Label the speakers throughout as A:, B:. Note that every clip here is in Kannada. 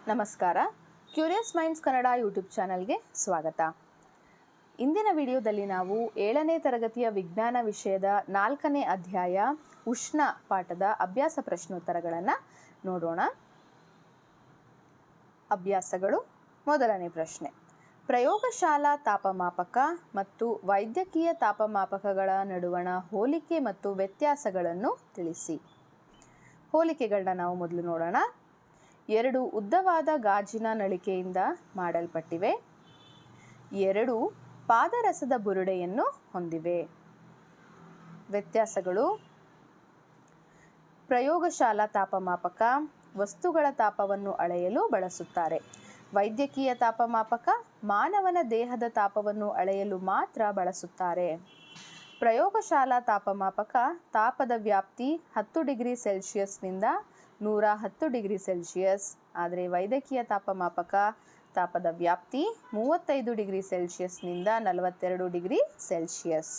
A: ನಮಸ್ಕಾರ. ಕ್ಯೂರಿಯಸ್ ಮೈಂಡ್ಸ್ ಕನ್ನಡ ಯೂಟ್ಯೂಬ್ ಚಾನಲ್ಗೆ ಸ್ವಾಗತ. ಇಂದಿನ ವಿಡಿಯೋದಲ್ಲಿ ನಾವು 7ನೇ ತರಗತಿಯ ವಿಜ್ಞಾನ ವಿಷಯದ 4ನೇ ಅಧ್ಯಾಯ ಉಷ್ಣ ಪಾಠದ ಅಭ್ಯಾಸ ಪ್ರಶ್ನೋತ್ತರಗಳನ್ನು ನೋಡೋಣ. ಅಭ್ಯಾಸಗಳು. ಮೊದಲನೇ ಪ್ರಶ್ನೆ, ಪ್ರಯೋಗಶಾಲಾ ತಾಪಮಾಪಕ ಮತ್ತು ವೈದ್ಯಕೀಯ ತಾಪಮಾಪಕಗಳ ನಡುವಣ ಹೋಲಿಕೆ ಮತ್ತು ವ್ಯತ್ಯಾಸಗಳನ್ನು ತಿಳಿಸಿ. ಹೋಲಿಕೆಗಳನ್ನ ನಾವು ಮೊದಲು ನೋಡೋಣ. 2 ಉದ್ದವಾದ ಗಾಜಿನ ನಳಿಕೆಯಿಂದ ಮಾಡಲ್ಪಟ್ಟಿವೆ. 2 ಪಾದರಸದ ಬುರುಡೆಯನ್ನು ಹೊಂದಿವೆ. ವ್ಯತ್ಯಾಸಗಳು. ಪ್ರಯೋಗಶಾಲಾ ತಾಪಮಾಪಕ ವಸ್ತುಗಳ ತಾಪವನ್ನು ಅಳೆಯಲು ಬಳಸುತ್ತಾರೆ. ವೈದ್ಯಕೀಯ ತಾಪಮಾಪಕ ಮಾನವನ ದೇಹದ ತಾಪವನ್ನು ಅಳೆಯಲು ಮಾತ್ರ ಬಳಸುತ್ತಾರೆ. ಪ್ರಯೋಗಶಾಲಾ ತಾಪಮಾಪಕ ತಾಪದ ವ್ಯಾಪ್ತಿ 10 ಡಿಗ್ರಿ ಸೆಲ್ಸಿಯಸ್ನಿಂದ 110 ಡಿಗ್ರಿ ಸೆಲ್ಸಿಯಸ್. ಆದರೆ ವೈದ್ಯಕೀಯ ತಾಪಮಾಪಕ ತಾಪದ ವ್ಯಾಪ್ತಿ 35 ಡಿಗ್ರಿ ಸೆಲ್ಸಿಯಸ್ನಿಂದ 42 ಡಿಗ್ರಿ ಸೆಲ್ಸಿಯಸ್.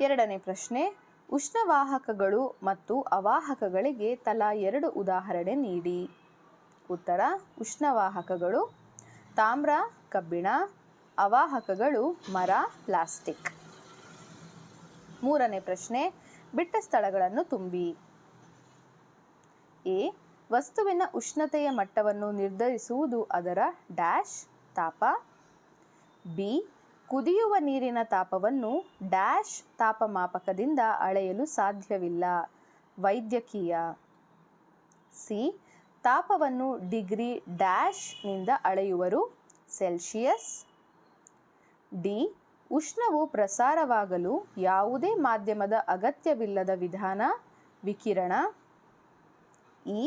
A: ಎರಡನೇ ಪ್ರಶ್ನೆ, ಉಷ್ಣವಾಹಕಗಳು ಮತ್ತು ಅವಾಹಕಗಳಿಗೆ ತಲಾ 2 ಉದಾಹರಣೆ ನೀಡಿ. ಉತ್ತರ: ಉಷ್ಣವಾಹಕಗಳು ತಾಮ್ರ, ಕಬ್ಬಿಣ. ಅವಾಹಕಗಳು ಮರ, ಪ್ಲಾಸ್ಟಿಕ್. ಮೂರನೇ ಪ್ರಶ್ನೆ, ಬಿಟ್ಟ ಸ್ಥಳಗಳನ್ನು ತುಂಬಿ. ಎ. ವಸ್ತುವಿನ ಉಷ್ಣತೆಯ ಮಟ್ಟವನ್ನು ನಿರ್ಧರಿಸುವುದು ಅದರ ಡ್ಯಾಶ್ ತಾಪ. ಬಿ. ಕುದಿಯುವ ನೀರಿನ ತಾಪವನ್ನು ಡ್ಯಾಶ್ ತಾಪಮಾಪಕದಿಂದ ಅಳೆಯಲು ಸಾಧ್ಯವಿಲ್ಲ, ವೈದ್ಯಕೀಯ. ಸಿ. ತಾಪವನ್ನು ಡಿಗ್ರಿ ಡ್ಯಾಶ್ನಿಂದ ಅಳೆಯುವರು, ಸೆಲ್ಸಿಯಸ್. ಡಿ. ಉಷ್ಣವು ಪ್ರಸಾರವಾಗಲು ಯಾವುದೇ ಮಾಧ್ಯಮದ ಅಗತ್ಯವಿಲ್ಲದ ವಿಧಾನ, ವಿಕಿರಣ. ಇ.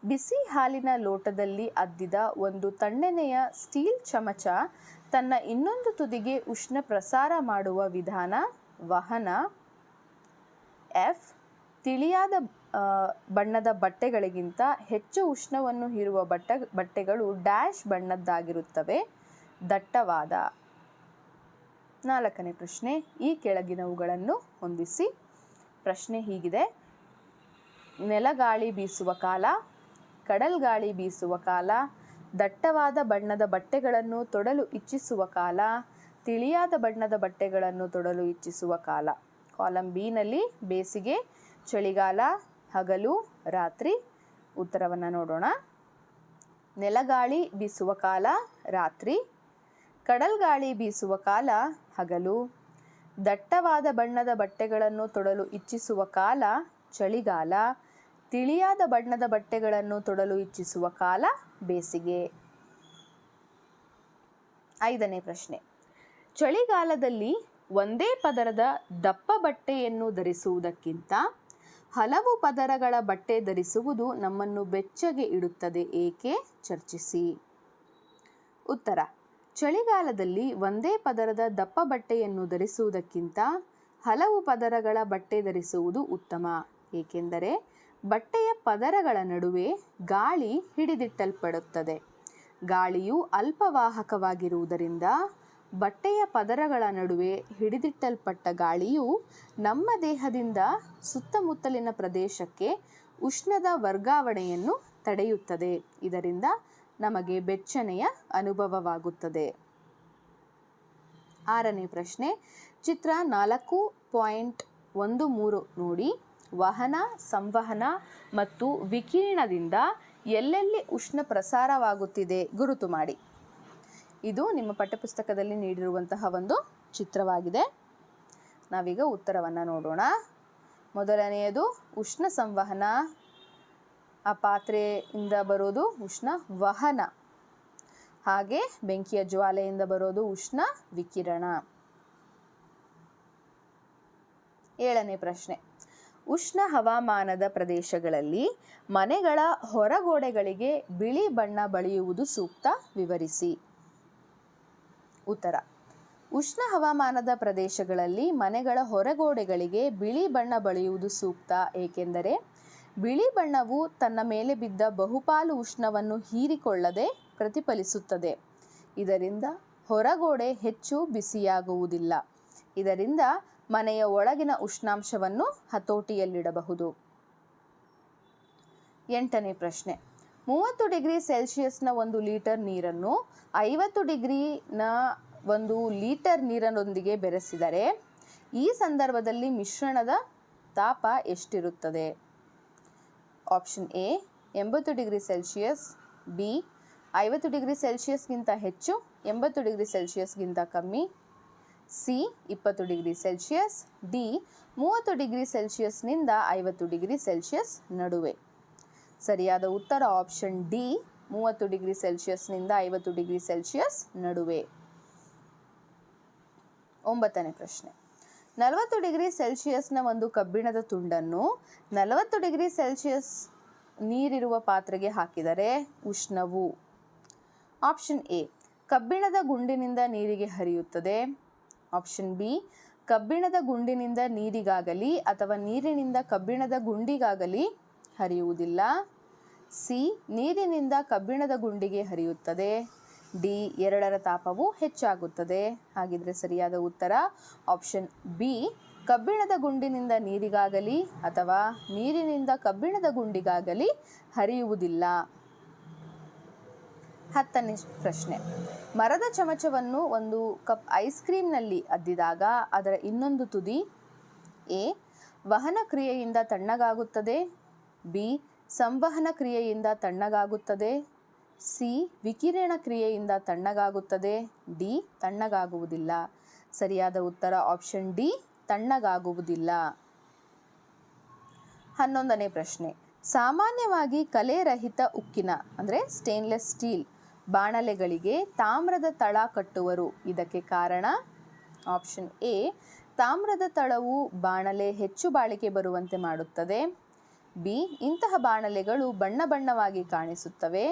A: ಬಿಸಿ ಹಾಲಿನ ಲೋಟದಲ್ಲಿ ಅದ್ದಿದ ಒಂದು ತಣ್ಣನೆಯ ಸ್ಟೀಲ್ ಚಮಚ ತನ್ನ ಇನ್ನೊಂದು ತುದಿಗೆ ಉಷ್ಣ ಪ್ರಸಾರ ಮಾಡುವ ವಿಧಾನ, ವಹನ. ಎಫ್. ತಿಳಿಯಾದ ಬಣ್ಣದ ಬಟ್ಟೆಗಳಿಗಿಂತ ಹೆಚ್ಚು ಉಷ್ಣವನ್ನು ಹೀರುವ ಬಟ್ಟೆಗಳು ಡ್ಯಾಶ್ ಬಣ್ಣದ್ದಾಗಿರುತ್ತವೆ, ದಟ್ಟವಾದ. ನಾಲ್ಕನೇ ಪ್ರಶ್ನೆ, ಈ ಕೆಳಗಿನವುಗಳನ್ನು ಹೊಂದಿಸಿ. ಪ್ರಶ್ನೆ ಹೀಗಿದೆ: ನೆಲಗಾಳಿ ಬೀಸುವ ಕಾಲ, ಕಡಲ್ಗಾಳಿ ಬೀಸುವ ಕಾಲ, ದಟ್ಟವಾದ ಬಣ್ಣದ ಬಟ್ಟೆಗಳನ್ನು ತೊಡಲು ಇಚ್ಛಿಸುವ ಕಾಲ, ತಿಳಿಯಾದ ಬಣ್ಣದ ಬಟ್ಟೆಗಳನ್ನು ತೊಡಲು ಇಚ್ಛಿಸುವ ಕಾಲ. ಕಾಲಂ ಬಿ ನಲ್ಲಿ ಬೇಸಿಗೆ, ಚಳಿಗಾಲ, ಹಗಲು, ರಾತ್ರಿ. ಉತ್ತರವನ್ನು ನೋಡೋಣ. ನೆಲಗಾಳಿ ಬೀಸುವ ಕಾಲ ರಾತ್ರಿ, ಕಡಲ್ಗಾಳಿ ಬೀಸುವ ಕಾಲ ಹಗಲು, ದಟ್ಟವಾದ ಬಣ್ಣದ ಬಟ್ಟೆಗಳನ್ನು ತೊಡಲು ಇಚ್ಛಿಸುವ ಕಾಲ ಚಳಿಗಾಲ, ತಿಳಿಯಾದ ಬಣ್ಣದ ಬಟ್ಟೆಗಳನ್ನು ತೊಡಲು ಇಚ್ಛಿಸುವ ಕಾಲ ಬೇಸಿಗೆ. ಐದನೇ ಪ್ರಶ್ನೆ, ಚಳಿಗಾಲದಲ್ಲಿ ಒಂದೇ ಪದರದ ದಪ್ಪ ಬಟ್ಟೆಯನ್ನು ಧರಿಸುವುದಕ್ಕಿಂತ ಹಲವು ಪದರಗಳ ಬಟ್ಟೆ ಧರಿಸುವುದು ನಮ್ಮನ್ನು ಬೆಚ್ಚಗೆ ಇಡುತ್ತದೆ, ಏಕೆ? ಚರ್ಚಿಸಿ. ಉತ್ತರ: ಚಳಿಗಾಲದಲ್ಲಿ ಒಂದೇ ಪದರದ ದಪ್ಪ ಬಟ್ಟೆಯನ್ನು ಧರಿಸುವುದಕ್ಕಿಂತ ಹಲವು ಪದರಗಳ ಬಟ್ಟೆ ಧರಿಸುವುದು ಉತ್ತಮ, ಏಕೆಂದರೆ ಬಟ್ಟೆಯ ಪದರಗಳ ನಡುವೆ ಗಾಳಿ ಹಿಡಿದಿಟ್ಟಲ್ಪಡುತ್ತದೆ. ಗಾಳಿಯು ಅಲ್ಪವಾಹಕವಾಗಿರುವುದರಿಂದ ಬಟ್ಟೆಯ ಪದರಗಳ ನಡುವೆ ಹಿಡಿದಿಟ್ಟಲ್ಪಟ್ಟ ಗಾಳಿಯು ನಮ್ಮ ದೇಹದಿಂದ ಸುತ್ತಮುತ್ತಲಿನ ಪ್ರದೇಶಕ್ಕೆ ಉಷ್ಣದ ವರ್ಗಾವಣೆಯನ್ನು ತಡೆಯುತ್ತದೆ. ಇದರಿಂದ ನಮಗೆ ಬೆಚ್ಚನೆಯ ಅನುಭವವಾಗುತ್ತದೆ. ಆರನೇ ಪ್ರಶ್ನೆ, ಚಿತ್ರ 4.13 ನೋಡಿ. ವಹನ, ಸಂವಹನ ಮತ್ತು ವಿಕಿರಣದಿಂದ ಎಲ್ಲೆಲ್ಲಿ ಉಷ್ಣ ಪ್ರಸಾರವಾಗುತ್ತಿದೆ ಗುರುತು ಮಾಡಿ. ಇದು ನಿಮ್ಮ ಪಠ್ಯಪುಸ್ತಕದಲ್ಲಿ ನೀಡಿರುವಂತಹ ಒಂದು ಚಿತ್ರವಾಗಿದೆ. ನಾವೀಗ ಉತ್ತರವನ್ನು ನೋಡೋಣ. ಮೊದಲನೆಯದು ಉಷ್ಣ ಸಂವಹನ, ಆ ಪಾತ್ರೆಯಿಂದ ಬರೋದು ಉಷ್ಣ ವಹನ. ಹಾಗೆ ಬೆಂಕಿಯ ಜ್ವಾಲೆಯಿಂದ ಬರೋದು ಉಷ್ಣ ವಿಕಿರಣ. ಏಳನೇ ಪ್ರಶ್ನೆ, ಉಷ್ಣ ಹವಾಮಾನದ ಪ್ರದೇಶಗಳಲ್ಲಿ ಮನೆಗಳ ಹೊರಗೋಡೆಗಳಿಗೆ ಬಿಳಿ ಬಣ್ಣ ಬಳಿಯುವುದು ಸೂಕ್ತ, ವಿವರಿಸಿ. ಉತ್ತರ: ಉಷ್ಣ ಹವಾಮಾನದ ಪ್ರದೇಶಗಳಲ್ಲಿ ಮನೆಗಳ ಹೊರಗೋಡೆಗಳಿಗೆ ಬಿಳಿ ಬಣ್ಣ ಬಳಿಯುವುದು ಸೂಕ್ತ, ಏಕೆಂದರೆ ಬಿಳಿ ಬಣ್ಣವು ತನ್ನ ಮೇಲೆ ಬಿದ್ದ ಬಹುಪಾಲು ಉಷ್ಣವನ್ನು ಹೀರಿಕೊಳ್ಳದೆ ಪ್ರತಿಫಲಿಸುತ್ತದೆ. ಇದರಿಂದ ಹೊರಗೋಡೆ ಹೆಚ್ಚು ಬಿಸಿಯಾಗುವುದಿಲ್ಲ. ಇದರಿಂದ ಮನೆಯ ಒಳಗಿನ ಉಷ್ಣಾಂಶವನ್ನು ಹತೋಟಿಯಲ್ಲಿಡಬಹುದು. 8ನೇ ಪ್ರಶ್ನೆ, 30 ಡಿಗ್ರಿ ಸೆಲ್ಸಿಯಸ್ನ 1 ಲೀಟರ್ ನೀರನ್ನು 50 ಡಿಗ್ರಿನ 1 ಲೀಟರ್ ನೀರಿನೊಂದಿಗೆ ಬೆರೆಸಿದರೆ ಈ ಸಂದರ್ಭದಲ್ಲಿ ಮಿಶ್ರಣದ ತಾಪ ಎಷ್ಟಿರುತ್ತದೆ? Option A 80 degree Celsius, B 50 degree ಸೆಲ್ಸಿಯಸ್ಗಿಂತ ಹೆಚ್ಚು, 80 ಡಿಗ್ರಿ ಸೆಲ್ಸಿಯಸ್ಗಿಂತ ಕಮ್ಮಿ, C 20 degree Celsius, D 30 degree ಸೆಲ್ಸಿಯಸ್ನಿಂದ 50 ಡಿಗ್ರಿ ಸೆಲ್ಸಿಯಸ್ ನಡುವೆ. ಸರಿಯಾದ ಉತ್ತರ ಆಪ್ಷನ್ ಡಿ 30 ಡಿಗ್ರಿ ಸೆಲ್ಸಿಯಸ್ನಿಂದ 50 ಡಿಗ್ರಿ ಸೆಲ್ಸಿಯಸ್ ನಡುವೆ. 9ನೇ ಪ್ರಶ್ನೆ, 40 ಡಿಗ್ರಿ ಸೆಲ್ಸಿಯಸ್ನ 1 ಕಬ್ಬಿಣದ ತುಂಡನ್ನು 40 ಡಿಗ್ರಿ ಸೆಲ್ಸಿಯಸ್ ನೀರಿರುವ ಪಾತ್ರೆಗೆ ಹಾಕಿದರೆ ಉಷ್ಣವು ಆಪ್ಷನ್ ಎ ಕಬ್ಬಿಣದ ಗುಂಡಿನಿಂದ ನೀರಿಗೆ ಹರಿಯುತ್ತದೆ, ಆಪ್ಷನ್ ಬಿ ಕಬ್ಬಿಣದ ಗುಂಡಿನಿಂದ ನೀರಿಗಾಗಲಿ ಅಥವಾ ನೀರಿನಿಂದ ಕಬ್ಬಿಣದ ಗುಂಡಿಗಾಗಲಿ ಹರಿಯುವುದಿಲ್ಲ, ಸಿ ನೀರಿನಿಂದ ಕಬ್ಬಿಣದ ಗುಂಡಿಗೆ ಹರಿಯುತ್ತದೆ, ಡಿ ಎರಡರ ತಾಪವು ಹೆಚ್ಚಾಗುತ್ತದೆ. ಹಾಗಿದ್ರೆ ಸರಿಯಾದ ಉತ್ತರ ಆಪ್ಷನ್ ಬಿ ಕಬ್ಬಿಣದ ಗುಂಡಿನಿಂದ ನೀರಿಗಾಗಲಿ ಅಥವಾ ನೀರಿನಿಂದ ಕಬ್ಬಿಣದ ಗುಂಡಿಗಾಗಲಿ ಹರಿಯುವುದಿಲ್ಲ. 10ನೇ ಪ್ರಶ್ನೆ, ಮರದ ಚಮಚವನ್ನು 1 ಕಪ್ ಐಸ್ ಕ್ರೀಮ್ನಲ್ಲಿ ಅದ್ದಿದಾಗ ಅದರ ಇನ್ನೊಂದು ತುದಿ ಎ ವಹನ ಕ್ರಿಯೆಯಿಂದ ತಣ್ಣಗಾಗುತ್ತದೆ, ಬಿ ಸಂವಹನ ಕ್ರಿಯೆಯಿಂದ ತಣ್ಣಗಾಗುತ್ತದೆ, ಸಿ ವಿಕಿರಣ ಕ್ರಿಯೆಯಿಂದ ತಣ್ಣಗಾಗುತ್ತದೆ, ಡಿ ತಣ್ಣಗಾಗುವುದಿಲ್ಲ. ಸರಿಯಾದ ಉತ್ತರ ಆಪ್ಷನ್ ಡಿ ತಣ್ಣಗಾಗುವುದಿಲ್ಲ. 11ನೇ ಪ್ರಶ್ನೆ, ಸಾಮಾನ್ಯವಾಗಿ ಕಲೆರಹಿತ ಉಕ್ಕಿನ ಅಂದರೆ ಸ್ಟೇನ್ಲೆಸ್ ಸ್ಟೀಲ್ ಬಾಣಲೆಗಳಿಗೆ ತಾಮ್ರದ ತಳ ಕಟ್ಟುವರು. ಇದಕ್ಕೆ ಕಾರಣ ಆಪ್ಷನ್ ಎ ತಾಮ್ರದ ತಳವು ಬಾಣಲೆ ಹೆಚ್ಚು ಬಾಳಿಕೆ ಬರುವಂತೆ ಮಾಡುತ್ತದೆ, ಬಿ ಇಂತಹ ಬಾಣಲೆಗಳು ಬಣ್ಣ ಬಣ್ಣವಾಗಿ ಕಾಣಿಸುತ್ತವೆ,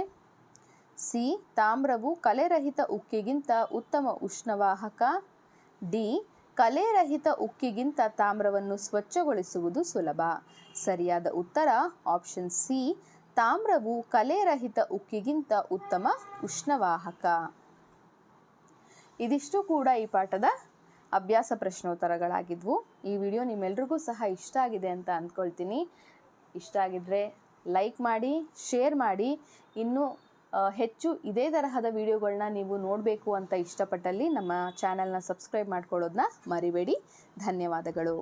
A: ಸಿ ತಾಮ್ರವು ಕಲೆರಹಿತ ಉಕ್ಕಿಗಿಂತ ಉತ್ತಮ ಉಷ್ಣವಾಹಕ, ಡಿ ಕಲೆರಹಿತ ಉಕ್ಕಿಗಿಂತ ತಾಮ್ರವನ್ನು ಸ್ವಚ್ಛಗೊಳಿಸುವುದು ಸುಲಭ. ಸರಿಯಾದ ಉತ್ತರ ಆಪ್ಷನ್ ಸಿ ತಾಮ್ರವು ಕಲೆರಹಿತ ಉಕ್ಕಿಗಿಂತ ಉತ್ತಮ ಉಷ್ಣವಾಹಕ. ಇದಿಷ್ಟು ಕೂಡ ಈ ಪಾಠದ ಅಭ್ಯಾಸ ಪ್ರಶ್ನೋತ್ತರಗಳಾಗಿದ್ವು. ಈ ವಿಡಿಯೋ ನಿಮ್ಮೆಲ್ರಿಗೂ ಸಹ ಇಷ್ಟ ಆಗಿದೆ ಅಂತ ಅಂದ್ಕೊಳ್ತೀನಿ. ಇಷ್ಟ ಆಗಿದ್ದರೆ ಲೈಕ್ ಮಾಡಿ, ಶೇರ್ ಮಾಡಿ. ಇನ್ನೂ ಹೆಚ್ಚು ಇದೇ ತರಹದ ವಿಡಿಯೋಗಳನ್ನ ನೀವು ನೋಡಬೇಕು ಅಂತ ಇಷ್ಟಪಟ್ಟಲ್ಲಿ ನಮ್ಮ ಚಾನಲ್ನ ಸಬ್ಸ್ಕ್ರೈಬ್ ಮಾಡ್ಕೊಳ್ಳೋದನ್ನ ಮರಿಬೇಡಿ. ಧನ್ಯವಾದಗಳು.